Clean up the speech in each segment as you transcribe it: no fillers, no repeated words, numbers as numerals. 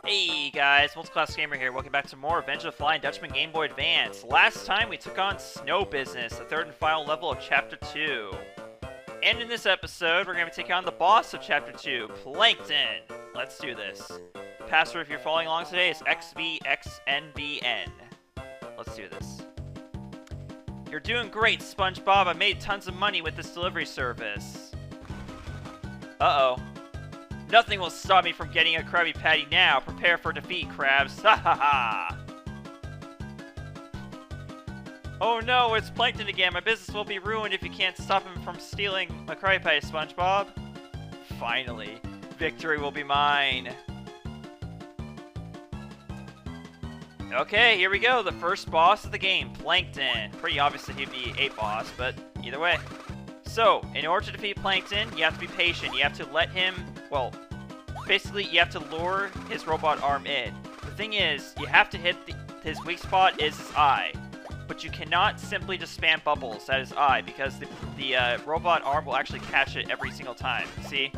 Hey guys, Multiclass Gamer here. Welcome back to more Revenge of the Flying Dutchman Game Boy Advance. Last time we took on Snow Business, the third and final level of Chapter 2. And in this episode, we're going to take on the boss of Chapter 2, Plankton. Let's do this. The password, if you're following along today, is XVXNBN. Let's do this. You're doing great, SpongeBob. I made tons of money with this delivery service. Uh-oh. Nothing will stop me from getting a Krabby Patty now. Prepare for defeat, crabs. Ha ha ha! Oh no, it's Plankton again. My business will be ruined if you can't stop him from stealing my Krabby Patty, SpongeBob. Finally, victory will be mine. Okay, here we go. The first boss of the game, Plankton. Pretty obvious that he'd be a boss, but either way. So, in order to defeat Plankton, you have to be patient. You have to let him... Well, basically, you have to lure his robot arm in. The thing is, you have to hit his weak spot is his eye. But you cannot simply just spam bubbles at his eye, because the robot arm will actually catch it every single time. See?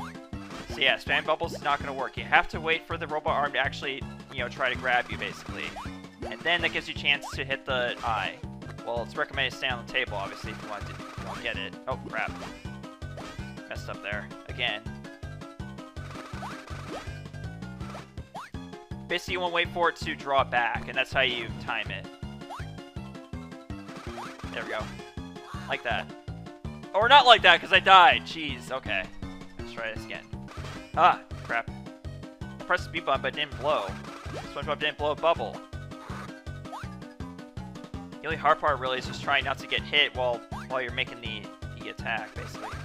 So yeah, spam bubbles is not going to work. You have to wait for the robot arm to actually, try to grab you, basically. And then that gives you a chance to hit the eye. Well, it's recommended to stay on the table, obviously, if you want to get it. Oh, crap. Messed up there. Again. Basically, you want to wait for it to draw back, and that's how you time it. There we go. Like that. Or not like that, because I died. Jeez, okay. Let's try this again. Ah, crap. I pressed the B button, but it didn't blow. SpongeBob didn't blow a bubble. The only hard part, really, is just trying not to get hit while you're making the attack, basically.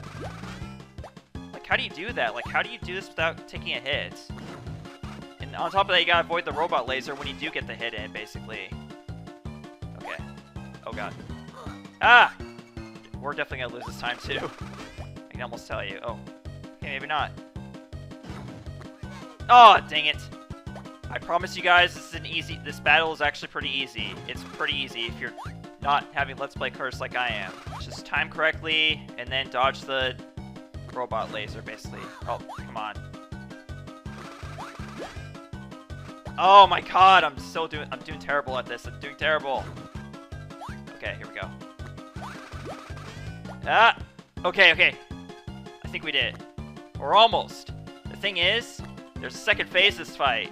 Like, how do you do that? Like, how do you do this without taking a hit? And on top of that, you gotta avoid the robot laser when you do get the hit in, basically. Okay. Oh, God. Ah! We're definitely gonna lose this time, too. I can almost tell you. Oh. Okay, maybe not. Oh, dang it. I promise you guys, this battle is actually pretty easy. It's pretty easy if you're not having Let's Play curse like I am. Just time correctly, and then dodge the robot laser, basically. Oh, come on. Oh my god, I'm doing terrible at this. I'm doing terrible. Okay, here we go. Ah! Okay. I think we did. Or almost. The thing is, there's a second phase of this fight.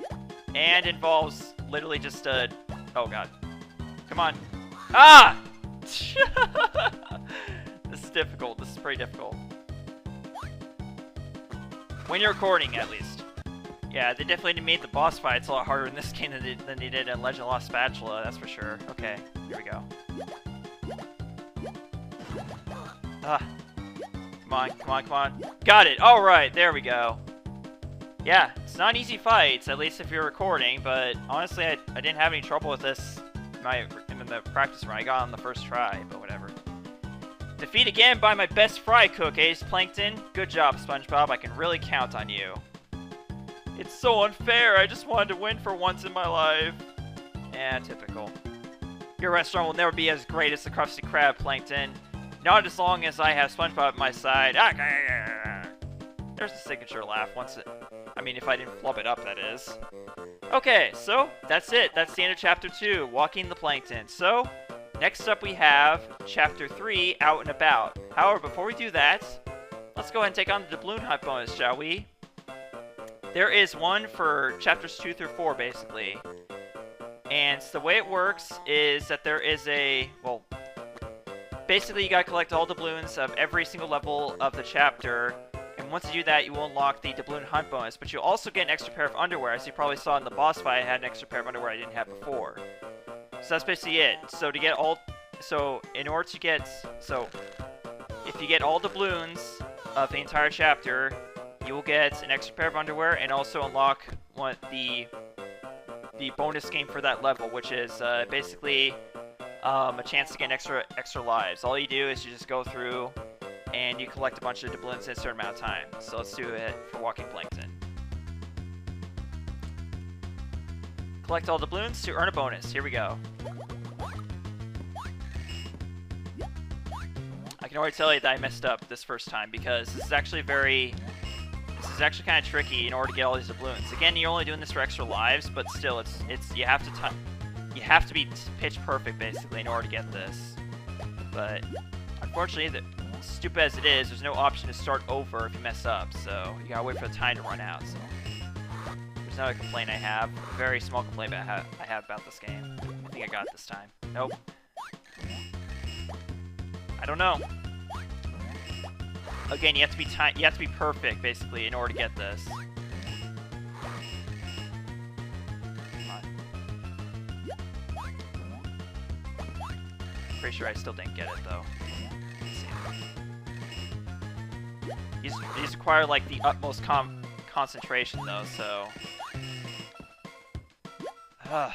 And involves literally just a... Oh god. Come on. Ah! This is difficult. This is pretty difficult. When you're recording, at least. Yeah, they definitely made the boss fights a lot harder in this game than they did in Legend of Lost Spatula, that's for sure. Okay, here we go. Ah. Come on. Got it! Alright, there we go. Yeah, it's not an easy fight, at least if you're recording, but honestly, I didn't have any trouble with this in the practice run. I got on the first try, but whatever. Defeat again by my best fry cook, Ace Plankton. Good job, SpongeBob. I can really count on you. It's so unfair. I just wanted to win for once in my life. Yeah, typical. Your restaurant will never be as great as the Krusty Krab, Plankton. Not as long as I have SpongeBob at my side. There's the signature laugh if I didn't flub it up, that is. Okay, so that's it. That's the end of Chapter 2, Walking the Plankton. So, next up we have Chapter 3, Out and About. However, before we do that, let's go ahead and take on the Doubloon Hunt bonus, shall we? There is one for Chapters 2 through 4, basically. And the way it works is that there is basically you gotta collect all doubloons of every single level of the chapter. And once you do that, you will unlock the Doubloon Hunt bonus. But you'll also get an extra pair of underwear. As you probably saw in the boss fight, I had an extra pair of underwear I didn't have before. So that's basically it. So to get all... So, in order to get... So, if you get all doubloons of the entire chapter, you will get an extra pair of underwear and also unlock the bonus game for that level, which is basically a chance to get extra lives. All you do is you just go through... and you collect a bunch of doubloons in a certain amount of time. So let's do it for Walking Plankton. Collect all doubloons to earn a bonus. Here we go. I can already tell you that I messed up this first time because this is actually this is actually kind of tricky in order to get all these doubloons. Again, you're only doing this for extra lives, but still, you have to be pitch perfect basically in order to get this. But unfortunately, stupid as it is, there's no option to start over if you mess up. So you gotta wait for the time to run out. So there's another complaint I have, a very small complaint I have about this game. I think I got it this time. Nope. I don't know. Again, you have to be perfect basically in order to get this. Come on. Pretty sure I still didn't get it though. Let's see. These require like the utmost concentration though, so. I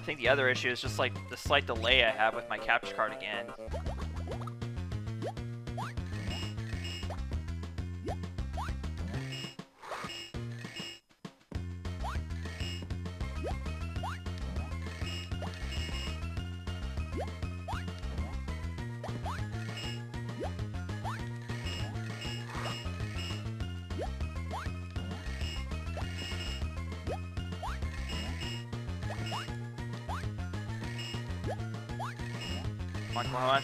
think the other issue is just like the slight delay I have with my capture card again. Come on.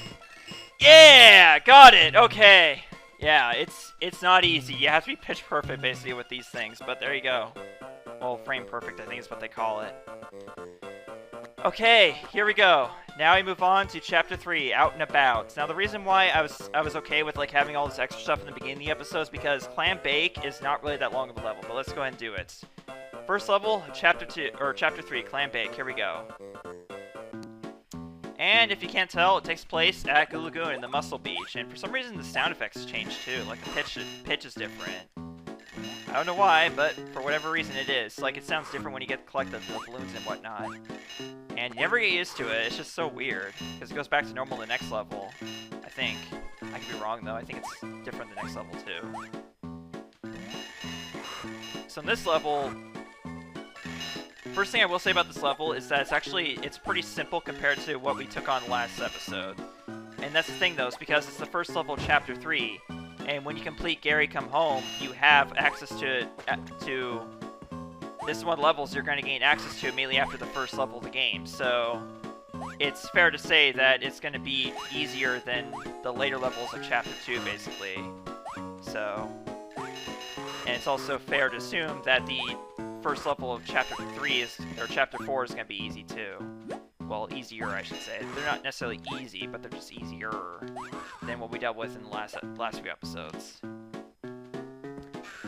Yeah! Got it! Okay. Yeah, it's not easy. You have to be pitch perfect basically with these things, but there you go. Well, frame perfect I think is what they call it. Okay, here we go. Now we move on to Chapter 3, Out and About. Now the reason why I was okay with like having all this extra stuff in the beginning of the episode is because Clambake is not really that long of a level, but let's go ahead and do it. First level, Chapter 3, Clambake. Here we go. And if you can't tell, it takes place at Doubloon in the Muscle Beach, and for some reason the sound effects changed too, like the pitch is different. I don't know why, but for whatever reason it is. Like it sounds different when you collect the balloons and whatnot. And you never get used to it, it's just so weird, because it goes back to normal the next level, I think. I could be wrong though, I think it's different the next level too. So in this level, first thing I will say about this level is that it's pretty simple compared to what we took on last episode. And that's the thing though, is because it's the first level of Chapter 3, and when you complete Gary Come Home, you have access to this one levels you're going to gain access to immediately after the first level of the game. So it's fair to say that it's going to be easier than the later levels of Chapter 2 basically. So, and it's also fair to assume that the first level of Chapter 4 is going to be easy too. Well, easier, I should say. They're not necessarily easy, but they're just easier than what we dealt with in the last few episodes.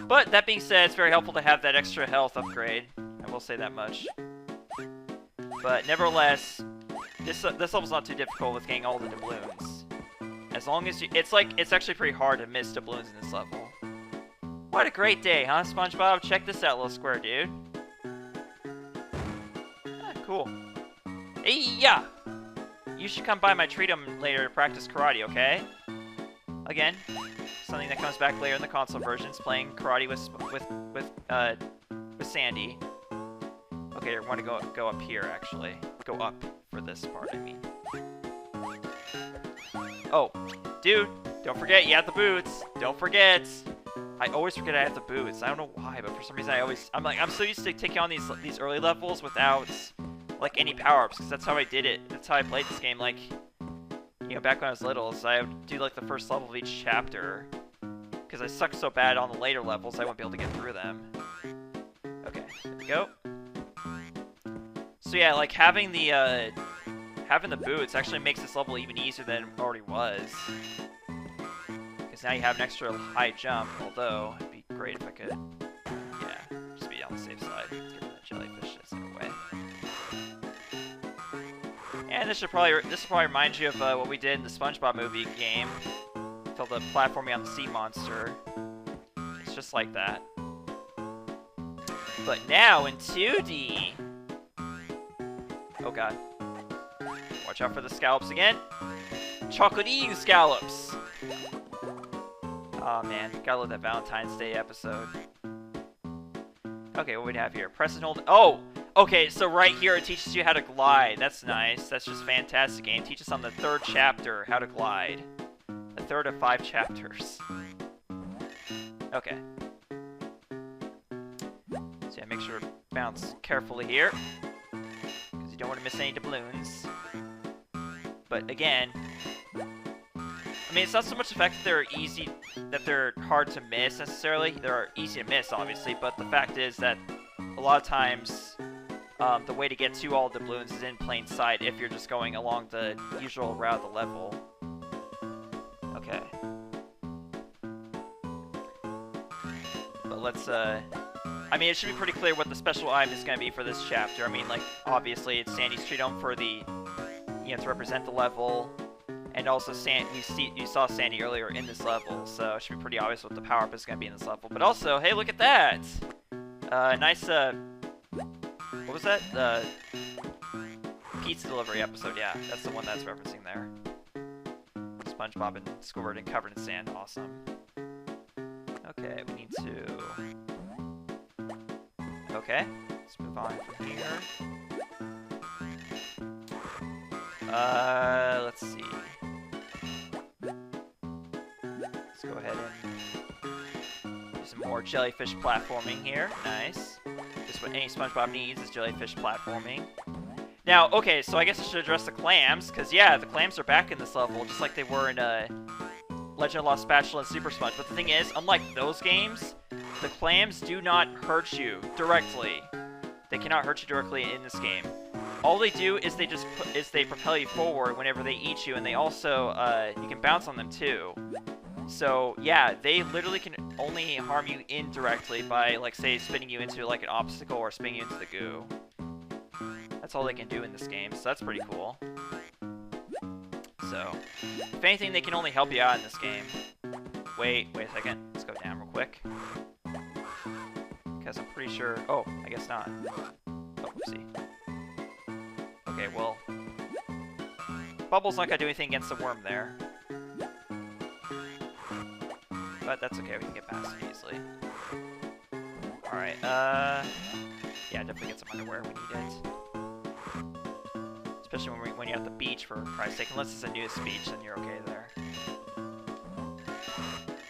But that being said, it's very helpful to have that extra health upgrade. I will say that much. But nevertheless, this level's not too difficult with getting all the doubloons. As long as you, it's actually pretty hard to miss doubloons in this level. What a great day, huh, SpongeBob? Check this out, little square dude. Ah, cool. Hey, yeah! You should come by my treatum later to practice karate, okay? Again, something that comes back later in the console versions, playing karate with Sandy. Okay, I want to go up here, actually. Go up for this part, I mean. Oh, dude, don't forget, you have the boots. Don't forget. I always forget I have the boots. I don't know why, but for some reason I'm so used to taking on these early levels without like any power-ups, because that's how I did it. That's how I played this game, like, you know, back when I was little. So I would do like the first level of each chapter, because I sucked so bad on the later levels I wouldn't be able to get through them. Okay, there we go. So yeah, like having the boots actually makes this level even easier than it already was. Because now you have an extra high jump, although it'd be great if I could, yeah, just be on the safe side. Let's get rid of that jellyfish that's in the way. And this will probably remind you of what we did in the SpongeBob movie game. Until the platforming on the sea monster. It's just like that. But now in 2D. Oh god. Watch out for the scallops again. Chocolate scallops! Oh man, gotta love that Valentine's Day episode. Okay, what do we have here? Press and hold. Oh! Okay, so right here it teaches you how to glide. That's nice. That's just fantastic game. It teaches on the 3rd chapter how to glide. The third of 5 chapters. Okay. So yeah, make sure to bounce carefully here, because you don't want to miss any doubloons. But again, I mean, it's not so much the fact that they're hard to miss necessarily. They're easy to miss, obviously, but the fact is that a lot of times the way to get to all the doubloons is in plain sight if you're just going along the usual route of the level. Okay. But let's, I mean, it should be pretty clear what the special item is going to be for this chapter. I mean, like, obviously, it's Sandy's Tree Dome for the, you know, to represent the level. And also, you saw Sandy earlier in this level, so it should be pretty obvious what the power-up is going to be in this level. But also, hey, look at that! Nice, what was that? The pizza delivery episode, yeah. That's the one that's referencing there. SpongeBob and Squidward and covered in sand, awesome. Okay, we need to... Okay, let's move on from here. Let's see. Let's go ahead and do some more jellyfish platforming here. Nice. Just what any SpongeBob needs is jellyfish platforming. Now, okay, so I guess I should address the clams, because yeah, the clams are back in this level, just like they were in Legend of Lost Spatula and Super Sponge. But the thing is, unlike those games, the clams do not hurt you directly. They cannot hurt you directly in this game. All they do is they propel you forward whenever they eat you, and they also you can bounce on them too. So yeah, they literally can only harm you indirectly by, like, say, spinning you into like an obstacle or spinning you into the goo. That's all they can do in this game, so that's pretty cool. So, if anything, they can only help you out in this game. Wait a second. Let's go down real quick. Because I'm pretty sure... Oh, I guess not. Oh, oopsie. Okay, well... Bubble's not gonna do anything against the worm there. But that's okay, we can get past it easily. Alright, yeah, definitely get some underwear, we need it. Especially when you're at the beach, for Christ's sake. Unless it's a nudist beach, then you're okay there.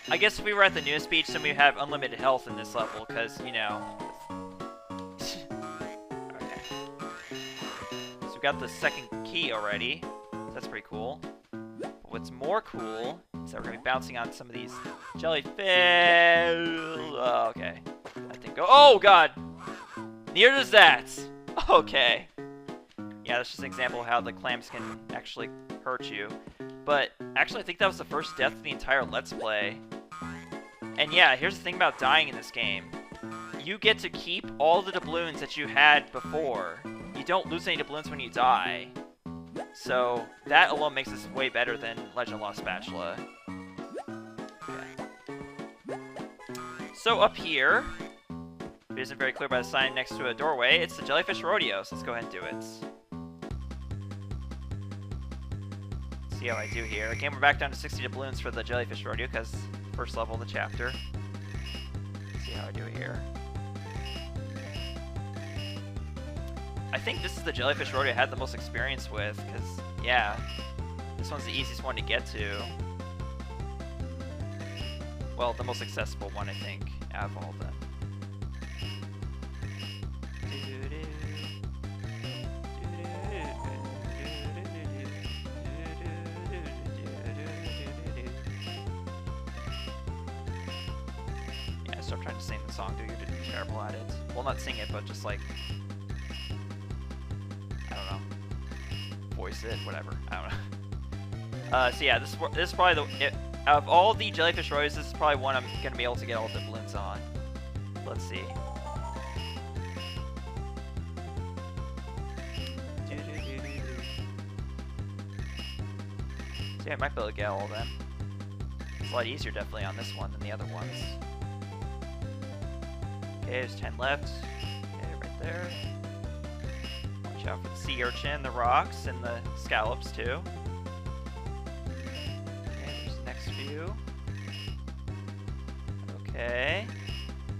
I guess if we were at the newest beach, then we have unlimited health in this level, because, you know... Okay. So we got the second key already. So that's pretty cool. But what's more cool is that we're going to be bouncing on some of these jellyfish... Oh, okay. That thing go... Oh, God! Neither does that! Okay. Yeah, that's just an example of how the clams can actually hurt you. But, actually, I think that was the first death of the entire Let's Play. And yeah, here's the thing about dying in this game. You get to keep all the doubloons that you had before. You don't lose any doubloons when you die. So, that alone makes this way better than Legend of Lost Spatula. Okay. So, up here, if it isn't very clear by the sign next to a doorway, it's the Jellyfish Rodeo, so let's go ahead and do it. See how I do here. Again, we're back down to 60 doubloons for the Jellyfish Rodeo, because first level of the chapter. Let's see how I do here. I think this is the Jellyfish Rodeo I had the most experience with, because, yeah, this one's the easiest one to get to. Well, the most accessible one, I think, out of all of them. Start trying to sing the song, dude. You're terrible at it. Well, not sing it, but just like, I don't know, voice it, whatever. I don't know. So yeah, this is probably out of all the Jellyfish Rodeos, this is probably one I'm gonna be able to get all the balloons on. Let's see. So yeah, I might be able to get all of them. It's a lot easier, definitely, on this one than the other ones. Okay, there's 10 left. Okay, right there. Watch out for the sea urchin, the rocks, and the scallops, too. Okay, there's the next few. Okay.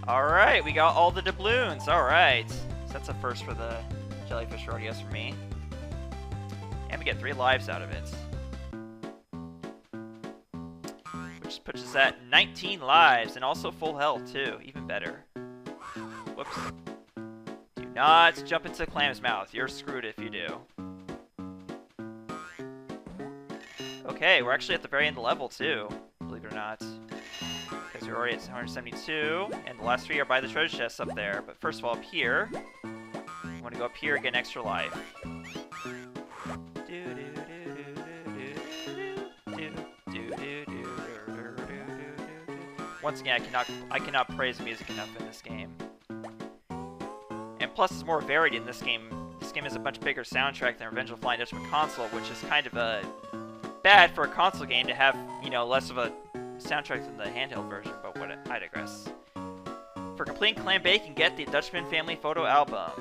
Alright, we got all the doubloons. Alright. So that's a first for the Jellyfish Rodeos for me. And we get 3 lives out of it. puts us at 19 lives, and also full health, too. Even better. Whoops. Do not jump into Clam's mouth. You're screwed if you do. Okay, we're actually at the very end of the level, too. Believe it or not. Because we're already at 172, and the last 3 are by the treasure chests up there. But first of all, up here, I want to go up here and get an extra life. Once again, I cannot praise the music enough in this game. And plus, it's more varied in this game. This game has a much bigger soundtrack than Revenge of the Flying Dutchman console, which is kind of bad for a console game to have, you know, less of a soundtrack than the handheld version. But what I digress. For completing Clambake, you can get the Dutchman family photo album.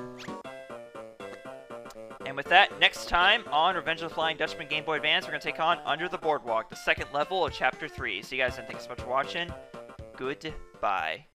And with that, next time on Revenge of the Flying Dutchman Game Boy Advance, we're going to take on Under the Boardwalk, the second level of Chapter 3. See you guys, and thanks so much for watching. Goodbye.